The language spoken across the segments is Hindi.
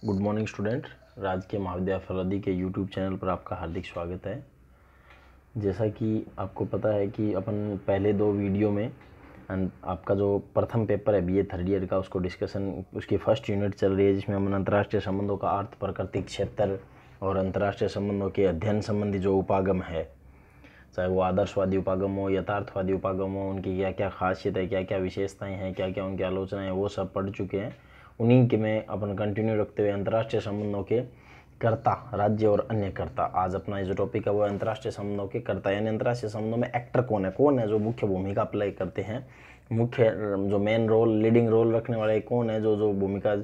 Good morning student. राजकीय महाविद्यालय फलोदी के यूट्यूब चैनल पर आपका हार्दिक स्वागत है। जैसा कि आपको पता है कि अपन पहले दो वीडियो में आपका जो प्रथम पेपर है बीए थर्ड ईयर का उसको डिस्कशन उसकी फर्स्ट यूनिट चल रही है, जिसमें हम अंतर्राष्ट्रीय संबंधों का अर्थ, प्रकृति, क्षेत्र और अंतर्राष्ट्रीय संबंधों के अध्ययन संबंधी जो उपागम है, चाहे वो आदर्शवादी उपागम हो, यथार्थवादी उपागम हो, उनकी क्या क्या खासियत है, क्या क्या विशेषताएं हैं, क्या क्या उनकी आलोचनाएं हैं, वो सब पढ़ चुके हैं। उन्हीं के में अपन कंटिन्यू रखते हुए अंतर्राष्ट्रीय संबंधों के कर्ता, राज्य और अन्य कर्ता, आज अपना ये जो टॉपिक है वो अंतर्राष्ट्रीय संबंधों के कर्ता, यानी अंतर्राष्ट्रीय संबंधों में एक्टर कौन है जो मुख्य भूमिका प्ले करते हैं, मुख्य जो मेन रोल, लीडिंग रोल रखने वाले कौन है, जो भूमिका।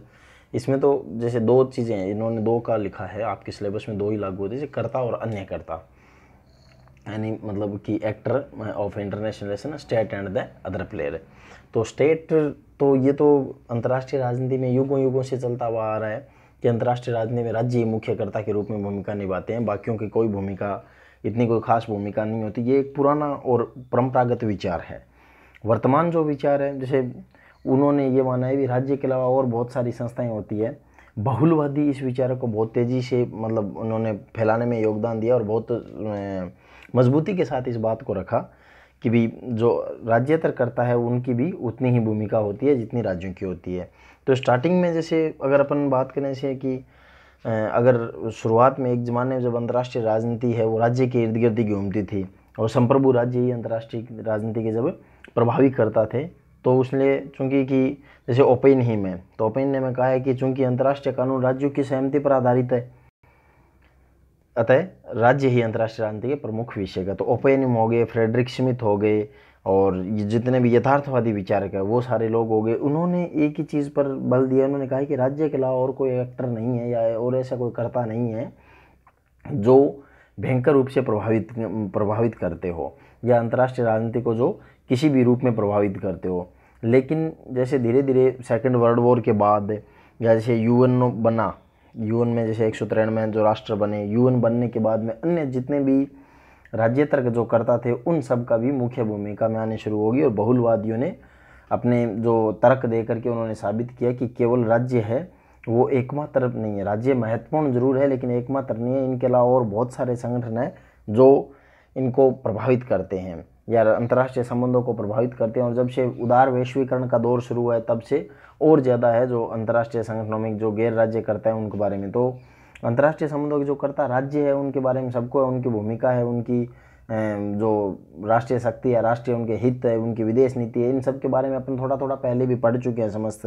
इसमें तो जैसे दो चीज़ें हैं, इन्होंने दो का लिखा है, आपके सिलेबस में दो ही लागू होती है, जैसे कर्ता और अन्य कर्ता, यानी मतलब कि actor of international relation, state and the other player. तो स्टेट, तो ये तो अंतर्राष्ट्रीय राजनीति में युगों युगों से चलता हुआ आ रहा है कि अंतर्राष्ट्रीय राजनीति में राज्य ही मुख्यकर्ता के रूप में भूमिका निभाते हैं, बाकियों की कोई भूमिका, इतनी कोई खास भूमिका नहीं होती। ये एक पुराना और परंपरागत विचार है। वर्तमान जो विचार है, जैसे उन्होंने ये माना है कि राज्य के अलावा और बहुत सारी संस्थाएं होती है। बहुलवादी इस विचार को बहुत तेज़ी से मतलब उन्होंने फैलाने में योगदान दिया और बहुत मजबूती के साथ इस बात को रखा कि भी जो राज्येतर करता है उनकी भी उतनी ही भूमिका होती है जितनी राज्यों की होती है। तो स्टार्टिंग में जैसे अगर अपन बात करें से कि अगर शुरुआत में एक ज़माने में जब अंतर्राष्ट्रीय राजनीति है वो राज्य के इर्द गिर्द ही घूमती थी और संप्रभु राज्य ही अंतर्राष्ट्रीय राजनीति के जब प्रभावित करता थे, तो उसने चूँकि कि जैसे ओपेन ही में, तो ओपेन ने में कहा है कि चूँकि अंतर्राष्ट्रीय कानून राज्यों की सहमति पर आधारित है, अतः राज्य ही अंतर्राष्ट्रीय राजनीति के प्रमुख विषय का। तो ओपेनियम हो गए, फ्रेडरिक स्मिथ हो गए और जितने भी यथार्थवादी विचारक है वो सारे लोग हो गए, उन्होंने एक ही चीज़ पर बल दिया। उन्होंने कहा कि राज्य के अलावा और कोई एक्टर नहीं है या और ऐसा कोई कर्ता नहीं है जो भयंकर रूप से प्रभावित करते हो या अंतर्राष्ट्रीय राजनीति को जो किसी भी रूप में प्रभावित करते हो। लेकिन जैसे धीरे धीरे सेकेंड वर्ल्ड वॉर के बाद या जैसे यूएन बना, यूएन में जैसे 193 में जो राष्ट्र बने, यूएन बनने के बाद में अन्य जितने भी राज्येतर जो करता थे उन सब का भी मुख्य भूमिका में आने शुरू होगी। और बहुलवादियों ने अपने जो तर्क दे करके उन्होंने साबित किया कि केवल राज्य है वो एकमात्र नहीं है, राज्य महत्वपूर्ण जरूर है लेकिन एकमात्र नहीं है, इनके अलावा और बहुत सारे संगठन हैं जो इनको प्रभावित करते हैं या अंतर्राष्ट्रीय संबंधों को प्रभावित करते हैं। और जब से उदार वैश्वीकरण का दौर शुरू हुआ है तब से और ज़्यादा है जो अंतर्राष्ट्रीय संगठनों में जो गैर राज्य करता है उनके बारे में। तो अंतर्राष्ट्रीय संबंधों की जो करता राज्य है उनके बारे में सबको उनकी भूमिका है, उनकी जो राष्ट्रीय शक्ति या राष्ट्रीय उनके हित है, उनकी विदेश नीति है, इन सब के बारे में अपन थोड़ा थोड़ा पहले भी पढ़ चुके हैं समस्त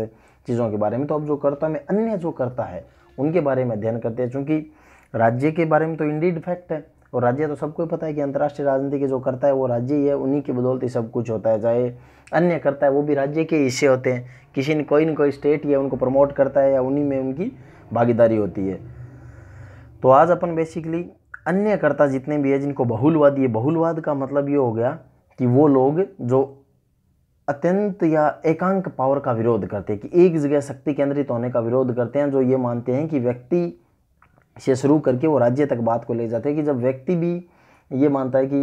चीज़ों के बारे में। तो अब जो करता में अन्य जो करता है उनके बारे में अध्ययन करते हैं, चूँकि राज्य के बारे में तो इंडीड फैक्ट है और राज्य तो सबको पता है कि अंतर्राष्ट्रीय राजनीति के जो करता है वो राज्य ही है, उन्हीं की बदौलत ही सब कुछ होता है। चाहे अन्य करता है वो भी राज्य के हिस्से होते हैं, किसी न कोई स्टेट या उनको प्रमोट करता है या उन्हीं में उनकी भागीदारी होती है। तो आज अपन बेसिकली अन्य कर्ता जितने भी है जिनको बहुलवादी है, बहुलवाद का मतलब ये हो गया कि वो लोग जो अत्यंत या एकांक पावर का विरोध करते हैं, कि एक जगह शक्ति केंद्रित होने का विरोध करते हैं, जो ये मानते हैं कि व्यक्ति से शुरू करके वो राज्य तक बात को ले जाते हैं। कि जब व्यक्ति भी ये मानता है कि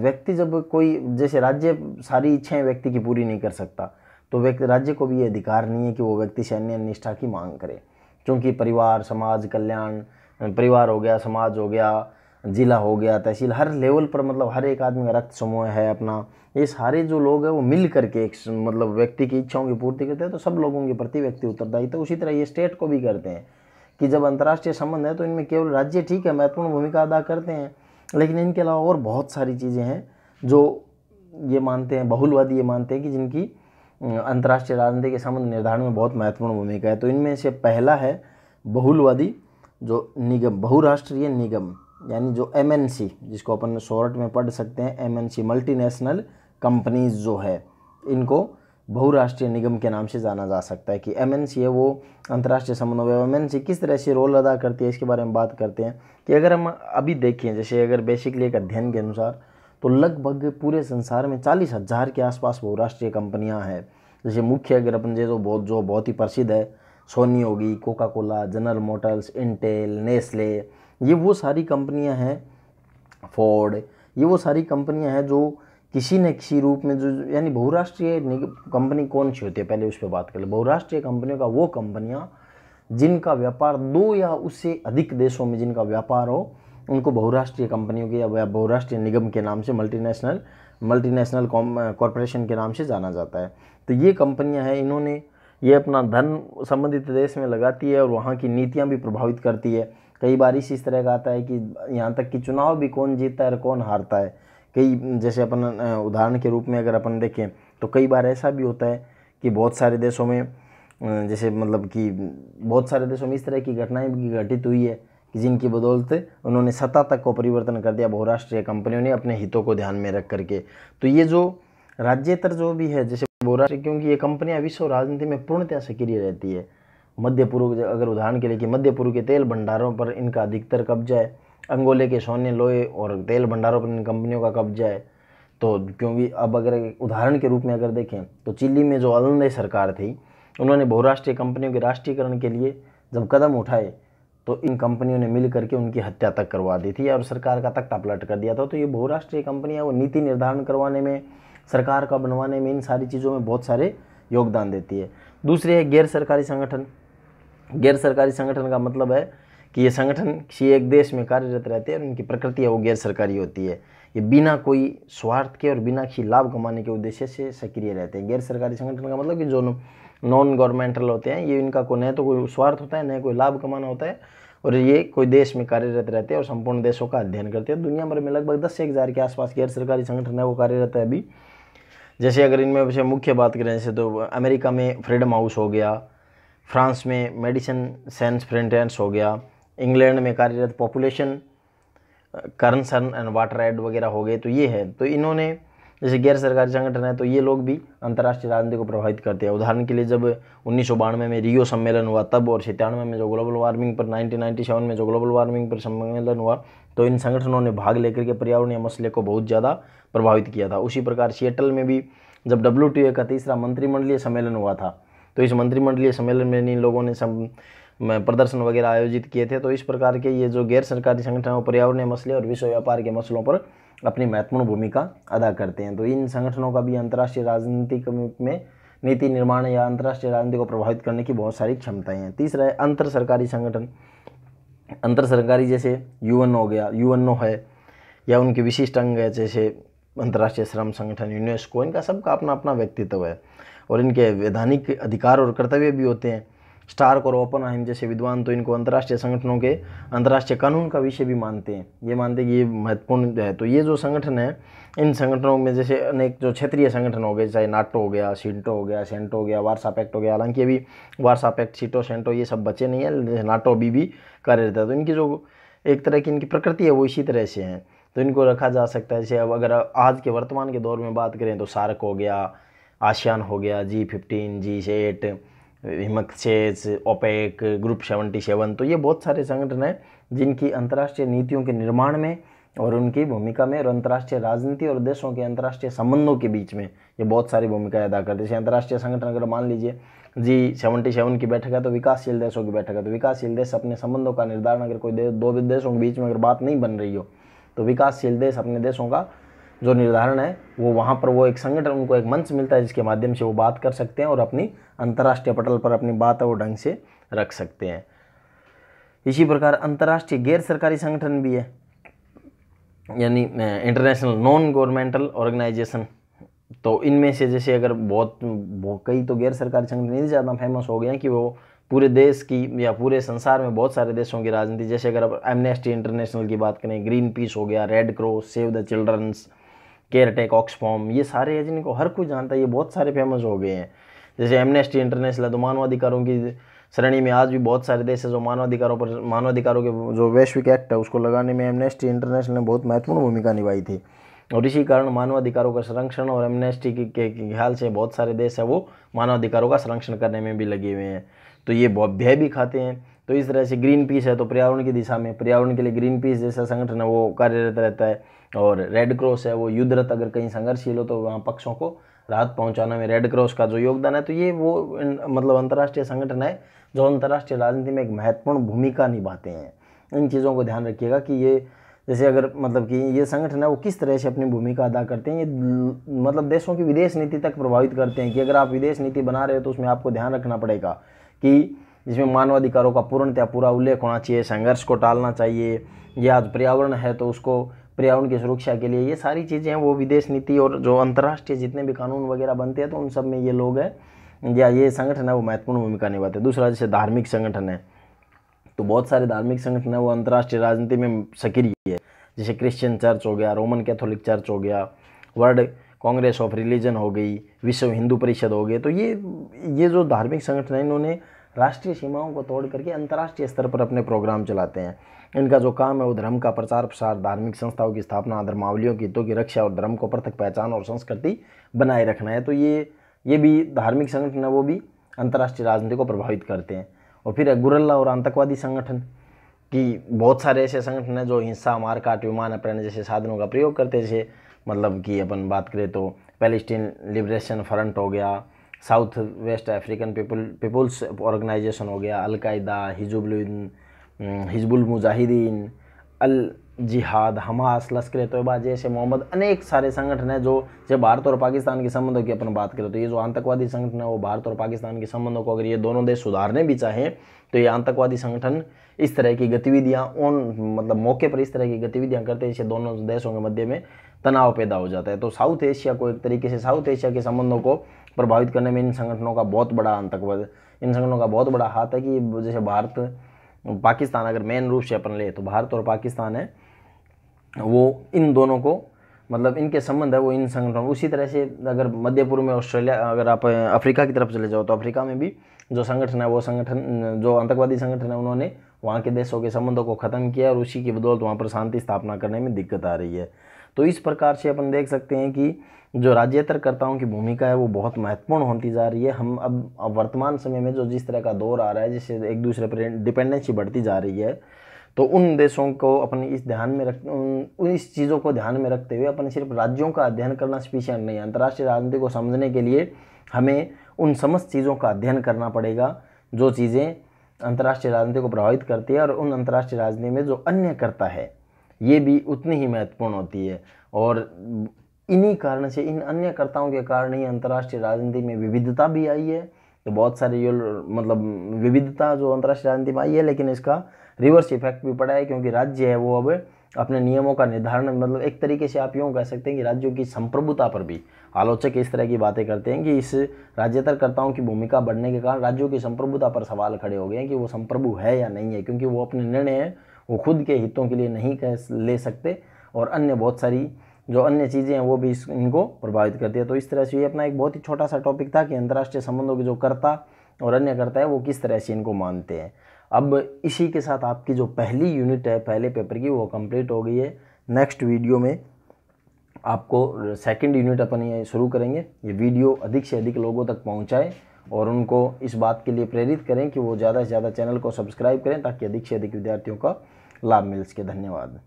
व्यक्ति जब कोई, जैसे राज्य सारी इच्छाएं व्यक्ति की पूरी नहीं कर सकता, तो व्यक्ति राज्य को भी ये अधिकार नहीं है कि वो व्यक्ति से अन्य निष्ठा की मांग करे, क्योंकि परिवार, समाज कल्याण, परिवार हो गया, समाज हो गया, जिला हो गया, तहसील, हर लेवल पर मतलब हर एक आदमी का रक्त समूह है अपना, ये सारे जो लोग हैं वो मिल करके एक मतलब व्यक्ति की इच्छाओं की पूर्ति करते हैं। तो सब लोगों के प्रति व्यक्ति उत्तरदायी। तो उसी तरह ये स्टेट को भी करते हैं कि जब अंतर्राष्ट्रीय संबंध है तो इनमें केवल राज्य ठीक है महत्वपूर्ण भूमिका अदा करते हैं, लेकिन इनके अलावा और बहुत सारी चीज़ें हैं जो ये मानते हैं, बहुलवादी ये मानते हैं कि जिनकी अंतर्राष्ट्रीय राजनीति के संबंध निर्धारण में बहुत महत्वपूर्ण भूमिका है। तो इनमें से पहला है बहुलवादी जो निगम, बहुराष्ट्रीय निगम, यानी जो MNC, जिसको अपन शॉर्ट में पढ़ सकते हैं MNC, मल्टीनेशनल कंपनीज जो है, इनको बहुराष्ट्रीय निगम के नाम से जाना जा सकता है। कि MNC है वो अंतर्राष्ट्रीय संबंधों में MNC किस तरह से रोल अदा करती है इसके बारे में बात करते हैं। कि अगर हम अभी देखें, जैसे अगर बेसिकली एक अध्ययन के अनुसार तो लगभग पूरे संसार में 40,000 के आसपास बहुराष्ट्रीय कंपनियां हैं। जैसे मुख्य अगर अपन जो बहुत ही प्रसिद्ध है, सोनी होगी, Coca Cola, general Motors, Intel, Nestle, ये वो सारी कंपनियां हैं, फोर्ड, ये वो सारी कंपनियां हैं जो किसी न किसी रूप में जो, यानी बहुराष्ट्रीय कंपनी कौन सी होती है पहले उस पर बात कर ले। बहुराष्ट्रीय कंपनियों का वो कंपनियां जिनका व्यापार 2 या उससे अधिक देशों में जिनका व्यापार हो, उनको बहुराष्ट्रीय कंपनियों के या बहुराष्ट्रीय निगम के नाम से मल्टीनेशनल कॉरपोरेशन के नाम से जाना जाता है। तो ये कंपनियां हैं, इन्होंने ये अपना धन संबंधित देश में लगाती है और वहाँ की नीतियाँ भी प्रभावित करती है। कई बार इस तरह का आता है कि यहाँ तक कि चुनाव भी कौन जीतता है और कौन हारता है। कई जैसे अपन उदाहरण के रूप में अगर अपन देखें तो कई बार ऐसा भी होता है कि बहुत सारे देशों में जैसे मतलब कि बहुत सारे देशों में इस तरह की घटनाएं भी घटित हुई है कि जिनकी बदौलत उन्होंने सत्ता तक को परिवर्तन कर दिया बहुराष्ट्रीय कंपनियों ने अपने हितों को ध्यान में रख करके। तो ये जो राज्येतर जो भी है जैसे बहुराष्ट्रीय, क्योंकि ये कंपनियां विश्व राजनीति में पूर्णतः सक्रिय रहती है। मध्य पूर्व अगर उदाहरण के लिए कि मध्य पूर्व के तेल भंडारों पर इनका अधिकतर कब्जा है, अंगोले के सोने लोहे और तेल भंडारों पर इन कंपनियों का कब्जा है। तो क्योंकि अब अगर उदाहरण के रूप में अगर देखें तो चिली में जो अल्ले सरकार थी, उन्होंने बहुराष्ट्रीय कंपनियों के राष्ट्रीयकरण के लिए जब कदम उठाए तो इन कंपनियों ने मिल करके उनकी हत्या तक करवा दी थी और सरकार का तख्ता पलट कर दिया था। तो ये बहुराष्ट्रीय कंपनियां वो नीति निर्धारण करवाने में, सरकार का बनवाने में, इन सारी चीज़ों में बहुत सारे योगदान देती है। दूसरे है गैर सरकारी संगठन। गैर सरकारी संगठन का मतलब है कि ये संगठन किसी एक देश में कार्यरत रहते हैं और इनकी प्रकृति है वो गैर सरकारी होती है। ये बिना कोई स्वार्थ के और बिना किसी लाभ कमाने के उद्देश्य से सक्रिय रहते हैं। गैर सरकारी संगठन का मतलब कि जो नॉन गवर्नमेंटल होते हैं, ये इनका को न तो कोई स्वार्थ होता है न कोई लाभ कमाना होता है और ये कोई देश में कार्यरत रहते हैं और संपूर्ण देशों का अध्ययन करते हैं। दुनिया भर में लगभग 10 से 1000 के आसपास गैर सरकारी संगठन है वो कार्यरत है अभी। जैसे अगर इनमें वैसे मुख्य बात करें जैसे तो अमेरिका में फ्रीडम हाउस हो गया, फ्रांस में मेडिसन सेंस फ्रंटियर्स हो गया, इंग्लैंड में कार्यरत पॉपुलेशन करंसन एंड वाटर एड वगैरह हो गए। तो ये है, तो इन्होंने जैसे गैर सरकारी संगठन है तो ये लोग भी अंतर्राष्ट्रीय राजनीति को प्रभावित करते हैं। उदाहरण के लिए जब 1992 में रियो सम्मेलन हुआ तब और 97 में जो ग्लोबल वार्मिंग पर 1997 में जो ग्लोबल वार्मिंग पर सम्मेलन हुआ तो इन संगठनों ने भाग लेकर के पर्यावरणीय मसले को बहुत ज़्यादा प्रभावित किया था। उसी प्रकार सिएटल में भी जब WTO का तीसरा मंत्रिमंडलीय सम्मेलन हुआ था तो इस मंत्रिमंडलीय सम्मेलन में इन लोगों ने प्रदर्शन वगैरह आयोजित किए थे। तो इस प्रकार के ये जो गैर सरकारी संगठन हैं वो पर्यावरणीय मसले और विश्व व्यापार के मसलों पर अपनी महत्वपूर्ण भूमिका अदा करते हैं। तो इन संगठनों का भी अंतर्राष्ट्रीय राजनीति में नीति निर्माण या अंतर्राष्ट्रीय राजनीति को प्रभावित करने की बहुत सारी क्षमताएं हैं। तीसरा है अंतर सरकारी संगठन। अंतर सरकारी जैसे UN हो गया, UNO है या उनके विशिष्ट अंग है जैसे अंतर्राष्ट्रीय श्रम संगठन यूनेस्को, इनका सबका अपना अपना व्यक्तित्व है और इनके वैधानिक अधिकार और कर्तव्य भी होते हैं। स्टार्क और ओपनहाइम जैसे विद्वान तो इनको अंतर्राष्ट्रीय संगठनों के अंतर्राष्ट्रीय कानून का विषय भी मानते हैं। ये मानते हैं कि ये महत्वपूर्ण है। तो ये जो संगठन है इन संगठनों में जैसे अनेक जो क्षेत्रीय संगठन हो गए, चाहे नाटो हो गया, सिंटो हो गया, सेंटो हो गया, वार्सा पैक्ट हो गया। हालांकि अभी वार्सा पैक्ट, सिटो, सेंटो ये सब बचे नहीं है, नाटो अभी भी कार्यरत है। तो इनकी जो एक तरह की इनकी प्रकृति है वो इसी तरह से है, तो इनको रखा जा सकता है। जैसे अब अगर आज के वर्तमान के दौर में बात करें तो सार्क हो गया, आसियान हो गया, G15, G8, हिमक्सेस, ओपेक, ग्रुप 77। तो ये बहुत सारे संगठन हैं जिनकी अंतर्राष्ट्रीय नीतियों के निर्माण में और उनकी भूमिका में और अंतर्राष्ट्रीय राजनीति और देशों के अंतर्राष्ट्रीय संबंधों के बीच में ये बहुत सारी भूमिका अदा करते हैं। जैसे अंतर्राष्ट्रीय संगठन अगर मान लीजिए G77 की बैठक है तो विकासशील देशों की बैठक है, तो विकासशील देश अपने संबंधों का निर्धारण अगर कोई दो देशों के बीच में अगर बात नहीं बन रही हो तो विकासशील देश अपने देशों का जो निर्धारण है वो वहाँ पर वो एक संगठन उनको एक मंच मिलता है जिसके माध्यम से वो बात कर सकते हैं और अपनी अंतर्राष्ट्रीय पटल पर अपनी बात है वो ढंग से रख सकते हैं। इसी प्रकार अंतर्राष्ट्रीय गैर सरकारी संगठन भी है, यानी इंटरनेशनल नॉन गवर्नमेंटल ऑर्गेनाइजेशन। तो इनमें से जैसे अगर बहुत कई तो गैर सरकारी संगठन इतने ज़्यादा फेमस हो गए हैं कि वो पूरे देश की या पूरे संसार में बहुत सारे देशों की राजनीति, जैसे अगर आप एमनेस्टी इंटरनेशनल की बात करें, ग्रीन पीस हो गया, Red Cross, Save the Childrens, केयरटेक, ऑक्सफॉर्म, ये सारे हैं जिनको हर कोई जानता है, ये बहुत सारे फेमस हो गए हैं। जैसे एमनेस्टी इंटरनेशनल तो मानवाधिकारों की श्रेणी में आज भी बहुत सारे देश है जो मानवाधिकारों के जो वैश्विक एक्ट है उसको लगाने में एमनेस्टी इंटरनेशनल ने बहुत महत्वपूर्ण भूमिका निभाई थी। और इसी कारण मानवाधिकारों का संरक्षण और एमनेस्टी के ख्याल से बहुत सारे देश है वो मानवाधिकारों का संरक्षण करने में भी लगे हुए हैं। तो ये बहुत भय भी खाते हैं। तो इस तरह से ग्रीन पीस है तो पर्यावरण की दिशा में, पर्यावरण के लिए ग्रीन पीस जैसा संगठन है वो कार्यरत रहता है। और रेड क्रॉस है वो युद्धरत अगर कहीं संघर्षशील हो तो वहाँ पक्षों को राहत पहुँचाने में रेड क्रॉस का जो योगदान है, तो ये वो मतलब अंतर्राष्ट्रीय संगठन है जो अंतर्राष्ट्रीय राजनीति में एक महत्वपूर्ण भूमिका निभाते हैं। इन चीज़ों को ध्यान रखिएगा कि ये जैसे अगर मतलब कि ये संगठन है वो किस तरह से अपनी भूमिका अदा करते हैं। ये मतलब देशों की विदेश नीति तक प्रभावित करते हैं कि अगर आप विदेश नीति बना रहे हो तो उसमें आपको ध्यान रखना पड़ेगा कि जिसमें मानवाधिकारों का पूर्णतः पूरा उल्लेख होना चाहिए, संघर्ष को टालना चाहिए, ये आज पर्यावरण है तो उसको पर्यावरण की सुरक्षा के लिए, ये सारी चीज़ें हैं वो विदेश नीति और जो अंतर्राष्ट्रीय जितने भी कानून वगैरह बनते हैं तो उन सब में ये लोग हैं या ये संगठन है वो महत्वपूर्ण भूमिका निभाते हैं। दूसरा जैसे धार्मिक संगठन है, तो बहुत सारे धार्मिक संगठन है वो अंतर्राष्ट्रीय राजनीति में सक्रिय है, जैसे क्रिश्चियन चर्च हो गया, रोमन कैथोलिक चर्च हो गया, वर्ल्ड कांग्रेस ऑफ रिलीजन हो गई, विश्व हिंदू परिषद हो गए। तो ये जो धार्मिक संगठन है इन्होंने राष्ट्रीय सीमाओं को तोड़ करके अंतर्राष्ट्रीय स्तर पर अपने प्रोग्राम चलाते हैं। इनका जो काम है वो धर्म का प्रचार प्रसार, धार्मिक संस्थाओं की स्थापना, धर्मावलियों की हितों की रक्षा और धर्म को पृथक पहचान और संस्कृति बनाए रखना है। तो ये भी धार्मिक संगठन है वो भी अंतर्राष्ट्रीय राजनीति को प्रभावित करते हैं। और फिर है गुर्रिल्ला और आतंकवादी संगठन कि बहुत सारे ऐसे संगठन हैं जो हिंसा, मारकाट, विमान अपहरण जैसे साधनों का प्रयोग करते हैं। जैसे मतलब कि अपन बात करें तो पैलेस्टीन लिबरेशन फ्रंट हो गया, south west African people's organisation हो गया, अल-कायदा, हिजबुल मुजाहिदीन, अल जिहाद, हमास, लश्कर तोयबा जैसे मोहम्मद, अनेक सारे संगठन हैं जो जब भारत और पाकिस्तान के संबंधों की अपन बात करें तो ये जो आतंकवादी संगठन है वो भारत और पाकिस्तान के संबंधों को अगर ये दोनों देश सुधारने भी चाहें तो ये आतंकवादी संगठन इस तरह की गतिविधियाँ मतलब मौके पर इस तरह की गतिविधियाँ करते हैं जिससे दोनों देशों के मध्य में तनाव पैदा हो जाता है। तो साउथ एशिया को एक तरीके से साउथ एशिया के संबंधों को प्रभावित करने में इन संगठनों का बहुत बड़ा हाथ है कि जैसे भारत पाकिस्तान अगर मेन रूप से अपन ले तो भारत और पाकिस्तान है वो इन दोनों को मतलब इनके संबंध है वो इन संगठनों। उसी तरह से अगर मध्य पूर्व में ऑस्ट्रेलिया, अगर आप अफ्रीका की तरफ चले जाओ तो अफ्रीका में भी जो संगठन है वो संगठन जो आतंकवादी संगठन है उन्होंने वहाँ के देशों के संबंधों को ख़त्म किया और उसी की बदौलत वहाँ पर शांति स्थापना करने में दिक्कत आ रही है। तो इस प्रकार से अपन देख सकते हैं कि जो राज्येतरकर्ताओं की भूमिका है वो बहुत महत्वपूर्ण होती जा रही है। हम अब वर्तमान समय में जो जिस तरह का दौर आ रहा है जिससे एक दूसरे पर डिपेंडेंसी बढ़ती जा रही है, तो उन देशों को अपन इस चीज़ों को ध्यान में रखते हुए अपन सिर्फ राज्यों का अध्ययन करना सफिशिएंट नहीं है। अंतर्राष्ट्रीय राजनीति को समझने के लिए हमें उन समस्त चीज़ों का अध्ययन करना पड़ेगा जो चीज़ें अंतर्राष्ट्रीय राजनीति को प्रभावित करती है, और उन अंतर्राष्ट्रीय राजनीति में जो अन्य करता है ये भी उतनी ही महत्वपूर्ण होती है। और इन्हीं कारण से, इन अन्य कर्ताओं के कारण ही अंतर्राष्ट्रीय राजनीति में विविधता भी आई है। तो बहुत सारी ये मतलब विविधता जो अंतर्राष्ट्रीय राजनीति में आई है, लेकिन इसका रिवर्स इफेक्ट भी पड़ा है क्योंकि राज्य है वो अब अपने नियमों का निर्धारण, मतलब एक तरीके से आप यूँ कह सकते हैं कि राज्यों की संप्रभुता पर भी आलोचक इस तरह की बातें करते हैं कि इस राज्येतरकर्ताओं की भूमिका बढ़ने के कारण राज्यों की संप्रभुता पर सवाल खड़े हो गए हैं कि वो संप्रभु है या नहीं है, क्योंकि वो अपने निर्णय हैं वो खुद के हितों के लिए नहीं ले सकते और अन्य बहुत सारी जो अन्य चीज़ें हैं वो भी इनको प्रभावित करती है। तो इस तरह से ये अपना एक बहुत ही छोटा सा टॉपिक था कि अंतर्राष्ट्रीय संबंधों के जो कर्ता और अन्य कर्ता है वो किस तरह से इनको मानते हैं। अब इसी के साथ आपकी जो पहली यूनिट है पहले पेपर की वो कंप्लीट हो गई है। नेक्स्ट वीडियो में आपको सेकंड यूनिट अपन ये शुरू करेंगे। ये वीडियो अधिक से अधिक लोगों तक पहुंचाएं और उनको इस बात के लिए प्रेरित करें कि वो ज़्यादा से ज़्यादा चैनल को सब्सक्राइब करें ताकि अधिक से अधिक विद्यार्थियों का लाभ मिल सके। धन्यवाद।